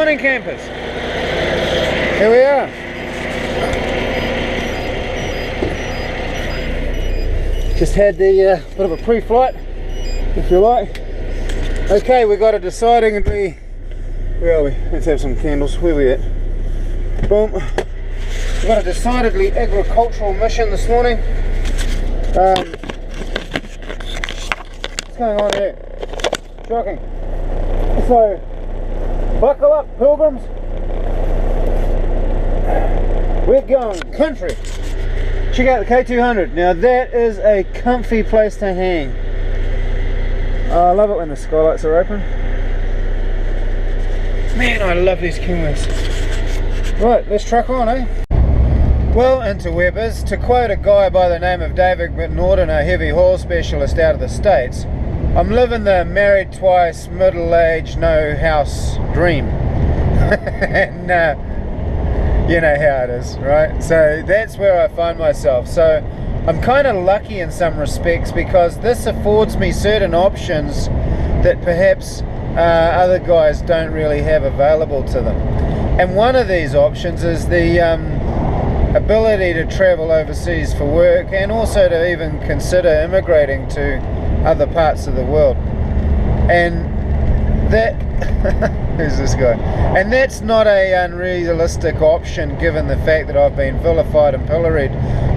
Morning campers, here we are. Just had the bit of a pre-flight, if you like. Okay, we got a decidingly, where are we? Let's have some candles. Where are we at? Boom. We got a decidedly agricultural mission this morning. What's going on here? Shocking. So, buckle up, pilgrims. We're going country. Check out the K200. Now that is a comfy place to hang. I love it when the skylights are open. Man, I love these cameras. Right, let's truck on, eh? Well, interwebbers, to quote a guy by the name of David McNaughton, a heavy haul specialist out of the States, I'm living the married twice, middle-aged, no house dream. And you know how it is, right? So that's where I find myself. So I'm kind of lucky in some respects because this affords me certain options that perhaps other guys don't really have available to them. And one of these options is the ability to travel overseas for work, and also to even consider immigrating to other parts of the world. And that who's this guy? And that's not a unrealistic option, given the fact that I've been vilified and pilloried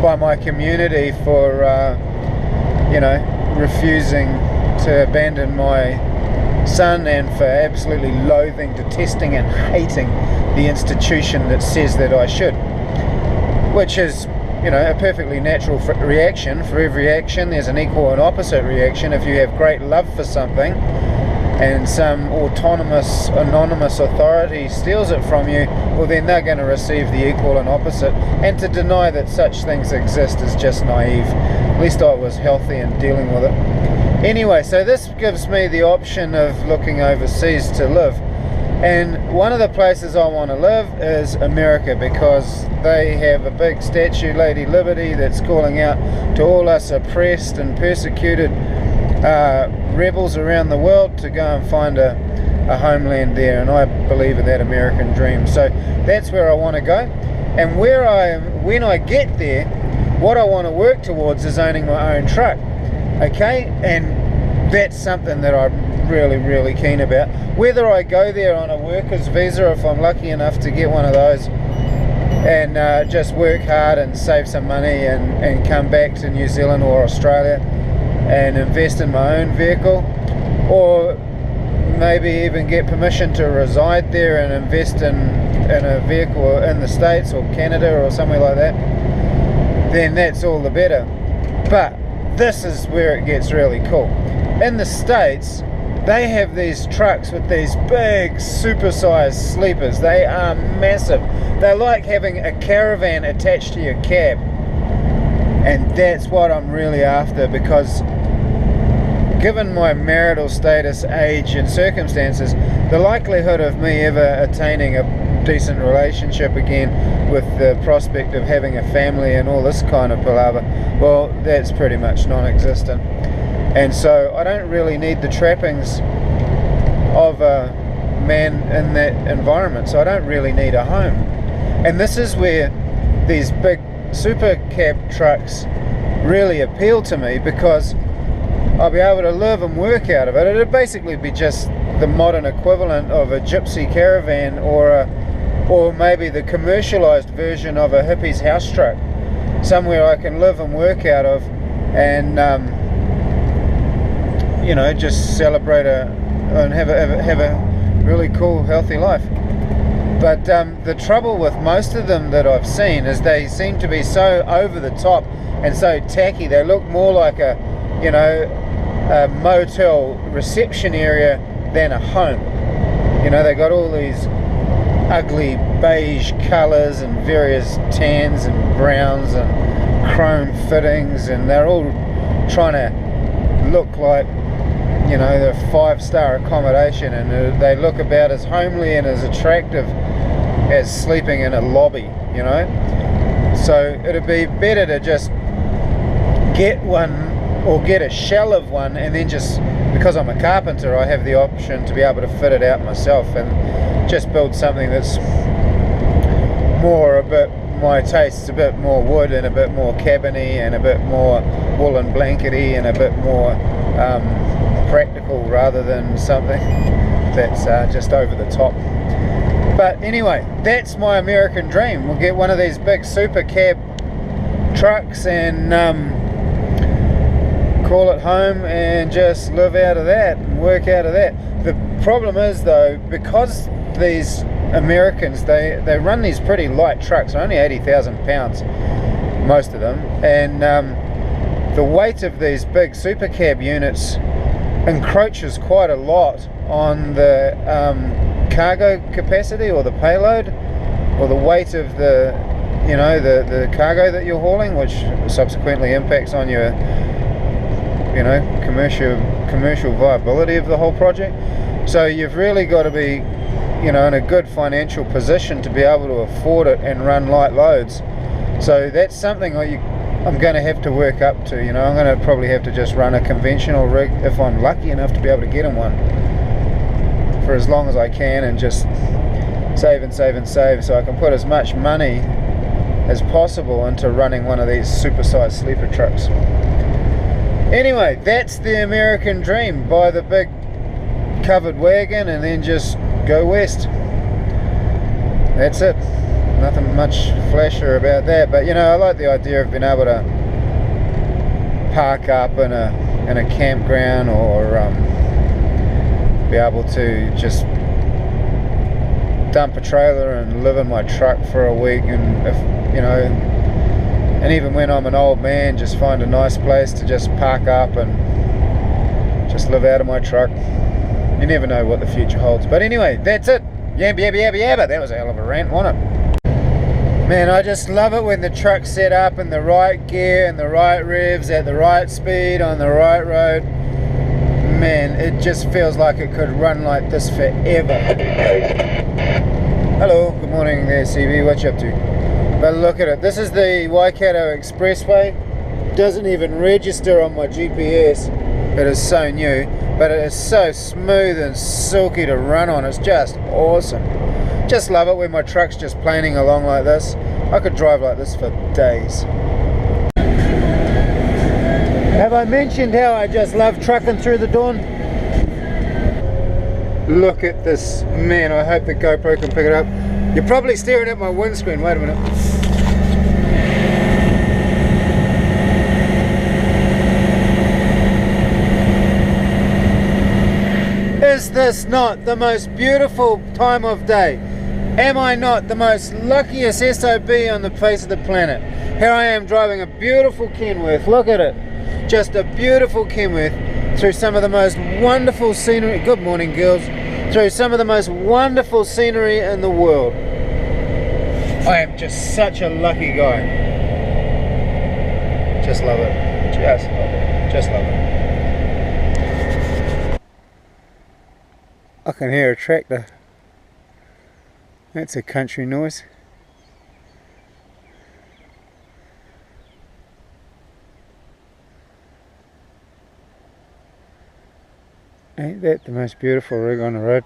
by my community for you know, refusing to abandon my son, and for absolutely loathing, detesting and hating the institution that says that I should, which is, you know, a perfectly natural reaction. For every action there's an equal and opposite reaction. If you have great love for something and some autonomous, anonymous authority steals it from you, well then they're going to receive the equal and opposite. And to deny that such things exist is just naive. At least I was healthy in dealing with it. Anyway, so this gives me the option of looking overseas to live. And one of the places I want to live is America, because they have a big statue, Lady Liberty, that's calling out to all us oppressed and persecuted rebels around the world to go and find a homeland there. And I believe in that American dream. So that's where I want to go. And when I get there, what I want to work towards is owning my own truck. Okay, and that's something that I'm really keen about. Whether I go there on a worker's visa, if I'm lucky enough to get one of those, and just work hard and save some money and come back to New Zealand or Australia and invest in my own vehicle, or maybe even get permission to reside there and invest in a vehicle in the States or Canada or somewhere like that, then that's all the better. But this is where it gets really cool. In the States, they have these trucks with these big supersized sleepers. They are massive. They're like having a caravan attached to your cab. And that's what I'm really after, because given my marital status, age and circumstances, the likelihood of me ever attaining a decent relationship again, with the prospect of having a family and all this kind of palaver, well, that's pretty much non-existent. And so I don't really need the trappings of a man in that environment, so I don't really need a home. And this is where these big super cab trucks really appeal to me, because I'll be able to live and work out of it. It'd basically be just the modern equivalent of a gypsy caravan, or maybe the commercialized version of a hippie's house truck, somewhere I can live and work out of, and you know, just celebrate and have a really cool, healthy life. But the trouble with most of them that I've seen is they seem to be so over the top and so tacky. They look more like a motel reception area than a home. You know, they got all these ugly beige colours and various tans and browns and chrome fittings, and they're all trying to look like, you know, they're 5-star accommodation, and they look about as homely and as attractive as sleeping in a lobby, you know. So it'd be better to just get one or get a shell of one, and then just, because I'm a carpenter, I have the option to be able to fit it out myself and just build something that's more a bit my taste, a bit more wood and a bit more cabiny and a bit more woolen blankety and a bit more practical, rather than something that's just over the top. But anyway, that's my American dream. We'll get one of these big super cab trucks and call it home and just live out of that and work out of that. The problem is though, because these Americans, they run these pretty light trucks, only 80,000 pounds, most of them, and the weight of these big super cab units encroaches quite a lot on the cargo capacity or the payload or the weight of the the cargo that you're hauling, which subsequently impacts on your commercial viability of the whole project. So you've really got to be in a good financial position to be able to afford it and run light loads. So that's something I'm going to have to work up to. I'm going to probably have to just run a conventional rig if I'm lucky enough to be able to get in one for as long as I can, and just save and save and save so I can put as much money as possible into running one of these supersized sleeper trucks. Anyway, that's the American dream. Buy the big covered wagon and then just go west. That's it. Nothing much flashier about that, but I like the idea of being able to park up in a campground, or be able to just dump a trailer and live in my truck for a week, and if and even when I'm an old man, just find a nice place to just park up and just live out of my truck. You never know what the future holds. But anyway, that's it. Yabba yabba yabba yabba. That was a hell of a rant, wasn't it? Man, I just love it when the truck's set up in the right gear and the right revs at the right speed on the right road. Man, it just feels like it could run like this forever. Hello, good morning there, CB. What you up to? But look at it. This is the Waikato Expressway. Doesn't even register on my GPS. It is so new, but it is so smooth and silky to run on. It's just awesome. Just love it when my truck's just planing along like this. I could drive like this for days. Have I mentioned how I just love trucking through the dawn? Look at this. Man, I hope the GoPro can pick it up. You're probably staring at my windscreen. Wait a minute. Is this not the most beautiful time of day? Am I not the most luckiest SOB on the face of the planet? Here I am driving a beautiful Kenworth. Look at it. Just a beautiful Kenworth through some of the most wonderful scenery. Good morning, girls. Through some of the most wonderful scenery in the world. I am just such a lucky guy. Just love it. Just love it. Just love it. I can hear a tractor. That's a country noise. Ain't that the most beautiful rig on the road?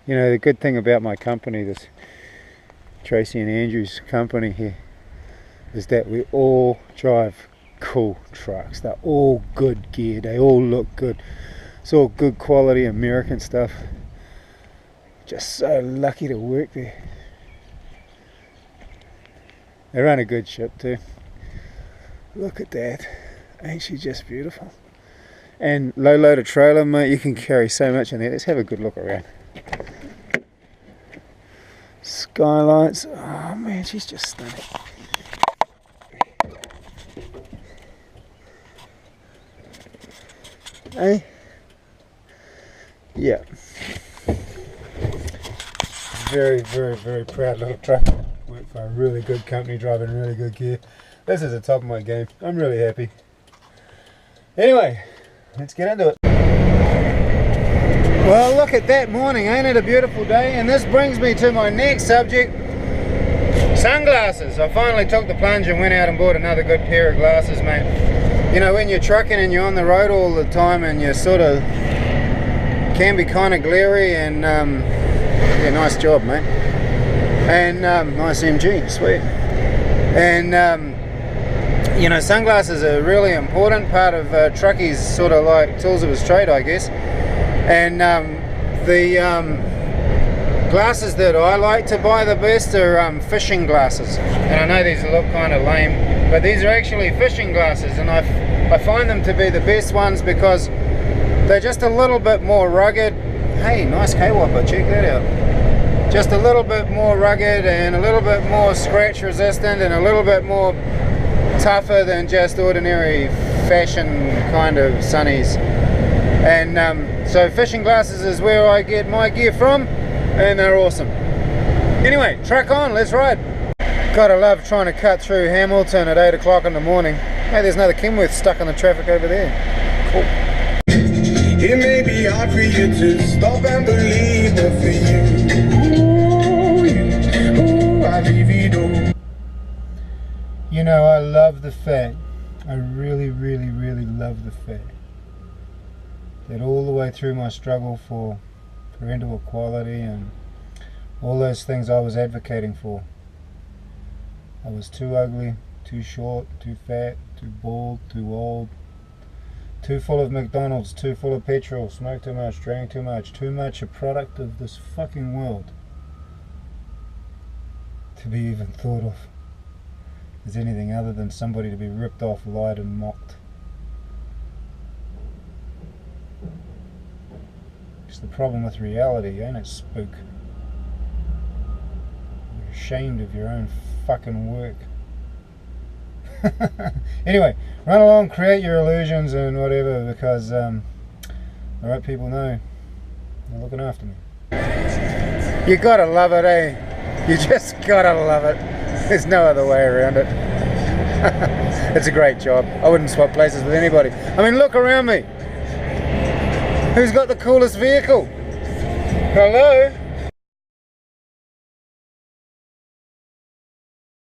The good thing about my company, this Tracy and Andrew's company here, is that we all drive cool trucks. They're all good gear. They all look good. It's all good quality American stuff. Just so lucky to work there. They run a good ship too. Look at that. Ain't she just beautiful? And low loader trailer, mate, you can carry so much in there. Let's have a good look around. Skylights. Oh man, she's just stunning. Hey? Yeah. Very, very, very proud little truck. Work for a really good company, driving really good gear. This is the top of my game. I'm really happy. Anyway, let's get into it. Well, look at that morning. Ain't it a beautiful day? And this brings me to my next subject. Sunglasses. I finally took the plunge and went out and bought another good pair of glasses, mate. You know, when you're trucking and you're on the road all the time and you sort of can be kind of glary, and yeah, nice job, mate. And nice MG, sweet. And you know, sunglasses are a really important part of truckies, sort of like tools of his trade, I guess. And the glasses that I like to buy the best are fishing glasses. And I know these look kind of lame, but these are actually fishing glasses, and I find them to be the best ones because they're just a little bit more rugged. Hey, nice K-Whopper, check that out. Just a little bit more rugged and a little bit more scratch resistant and a little bit more tougher than just ordinary fashion kind of sunnies. And so fishing glasses is where I get my gear from, and they're awesome. Anyway, truck on, let's ride. Gotta love trying to cut through Hamilton at 8 o'clock in the morning. Hey, there's another Kenworth stuck in the traffic over there. Cool. It may be hard for you to stop and believe, but for you, I leave it all. You know, I love the fact, I really love the fact that all the way through my struggle for parental equality and all those things I was advocating for, I was too ugly, too short, too fat, too bald, too old, too full of McDonald's, too full of petrol, smoked too much, drank too much a product of this fucking world to be even thought of as anything other than somebody to be ripped off, lied and mocked. It's the problem with reality, ain't it, spook? You're ashamed of your own fucking work. Anyway, run along, create your illusions and whatever, because the right people know they're looking after me. You gotta love it, eh? You just gotta love it. There's no other way around it. It's a great job. I wouldn't swap places with anybody. I mean, look around me. Who's got the coolest vehicle? Hello?